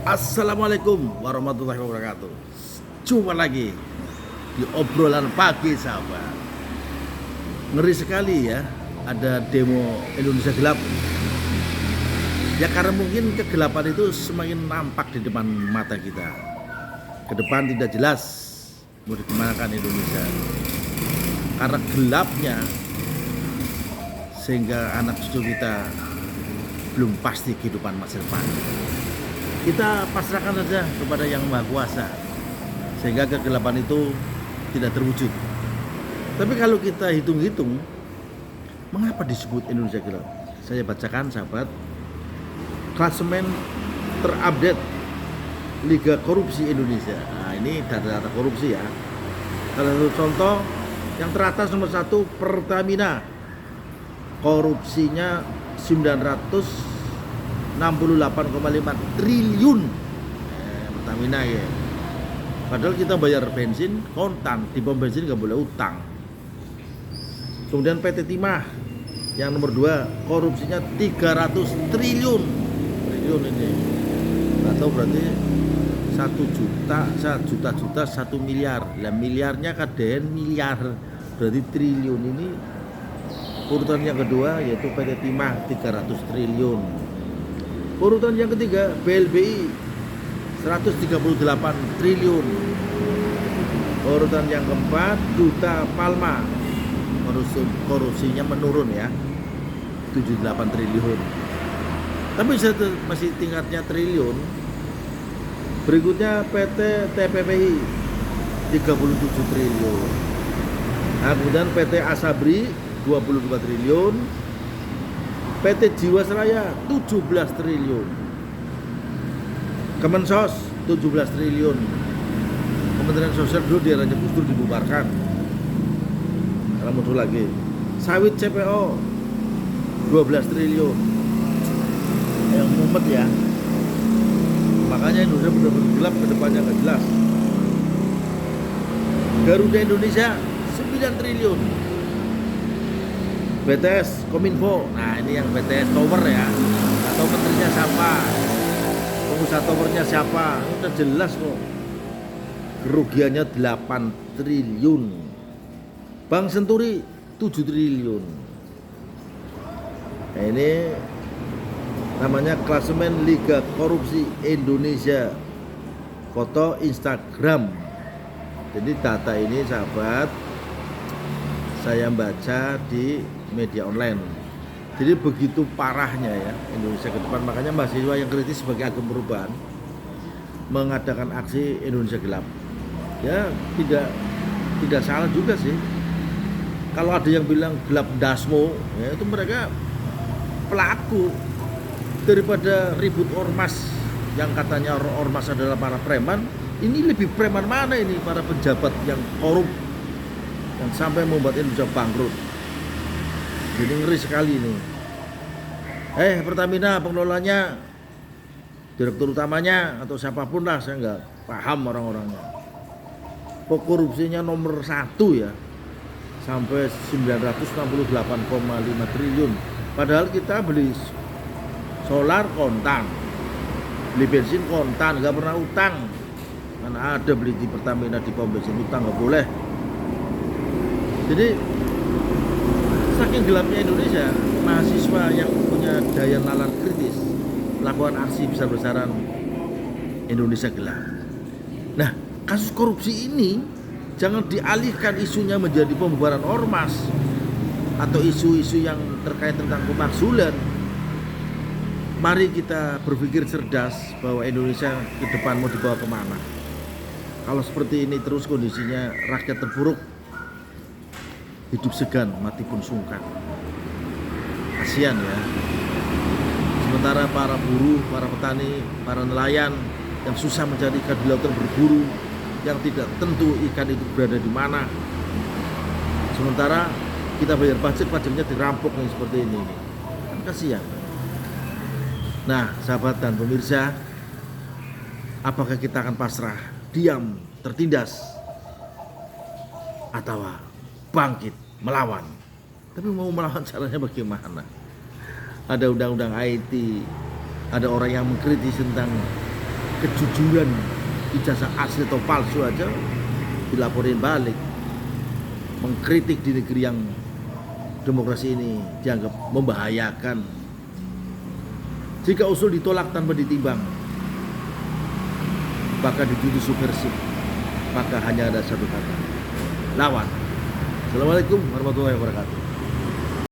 Assalamualaikum warahmatullahi wabarakatuh. Jumpa lagi di obrolan pagi sahabat. Ngeri sekali ya, ada demo Indonesia gelap. Ya karena mungkin kegelapan itu semakin nampak di depan mata kita. Ke depan tidak jelas mau dikemanakan Indonesia. Karena gelapnya sehingga anak cucu kita belum pasti kehidupan masa depan. Kita pasrahkan saja kepada Yang Maha Kuasa sehingga kegelapan itu tidak terwujud. Tapi kalau kita hitung-hitung, mengapa disebut Indonesia gelap? Saya bacakan sahabat, klasemen terupdate Liga Korupsi Indonesia. Nah ini data-data korupsi ya. Salah satu contoh yang teratas nomor 1 Pertamina, korupsinya 968,5 triliun Pertamina ya. Padahal kita bayar bensin kontan, di pom bensin nggak boleh utang. Kemudian PT Timah yang nomor 2, korupsinya 300 triliun ini, atau berarti 1 miliar. Lah miliarnya kaden miliar, berarti triliun ini. Urutan yang kedua yaitu PT Timah 300 triliun. Urutan yang ketiga BLBI 138 triliun. Urutan yang keempat Duta Palma, korupsinya menurun ya, 78 triliun. Tapi masih tingkatnya triliun. Berikutnya PT TPPI 37 triliun. Nah, kemudian PT Asabri 22 triliun, PT Jiwasraya 17 triliun, Kemensos 17 triliun, Kementerian Sosial dulu di eranya Gus Dur dibubarkan karena muncul lagi. Sawit CPO 12 triliun, yang mumet ya. Makanya Indonesia benar-benar gelap, ke depannya nggak jelas. Garuda Indonesia 9 triliun. BTS Kominfo, nah ini yang BTS Tower ya, atau menterinya siapa, pengusaha towernya siapa, udah jelas kok. Kerugiannya 8 triliun. Bank Senturi 7 triliun. Nah ini namanya klasemen Liga Korupsi Indonesia, foto Instagram. Jadi data ini sahabat saya baca di media online. Jadi begitu parahnya ya Indonesia ke depan. Makanya mahasiswa yang kritis sebagai agen perubahan mengadakan aksi Indonesia gelap. Ya tidak salah juga sih. Kalau ada yang bilang gelap dasmo, ya itu mereka pelaku. Daripada ribut ormas yang katanya ormas adalah para preman, ini lebih preman mana ini para pejabat yang korup yang sampai membuat Indonesia bangkrut. Jadi ngeri sekali ini. Pertamina pengelolanya, direktur utamanya atau siapapun lah, saya nggak paham orang-orangnya. Korupsinya nomor 1 ya, sampai 968,5 triliun. Padahal kita beli solar kontan, beli bensin kontan, nggak pernah utang. Mana ada beli di Pertamina di pom bensin utang, nggak boleh. Jadi saking gelapnya Indonesia, mahasiswa yang punya daya nalar kritis melakukan aksi besar-besaran Indonesia gelap. Nah, kasus korupsi ini jangan dialihkan isunya menjadi pembubaran ormas atau isu-isu yang terkait tentang pemakzulan. Mari kita berpikir cerdas bahwa Indonesia ke depan mau dibawa kemana. Kalau seperti ini terus kondisinya, rakyat terpuruk, hidup segan, mati pun sungkan. Kasihan ya. Sementara para buruh, para petani, para nelayan yang susah mencari ikan di lautan berburu, yang tidak tentu ikan itu berada di mana. Sementara kita bayar pajaknya dirampok nih seperti ini. Kan kasihan. Nah, sahabat dan pemirsa, apakah kita akan pasrah, diam, tertindas, atau bangkit, melawan? Tapi mau melawan caranya bagaimana? Ada undang-undang IT, ada orang yang mengkritis tentang kejujuran ijazah asli atau palsu aja dilaporin balik. Mengkritik di negeri yang demokrasi ini dianggap membahayakan. Jika usul ditolak tanpa ditimbang, bahkan dituduh subversif, maka hanya ada satu kata: lawan. Assalamualaikum warahmatullahi wabarakatuh.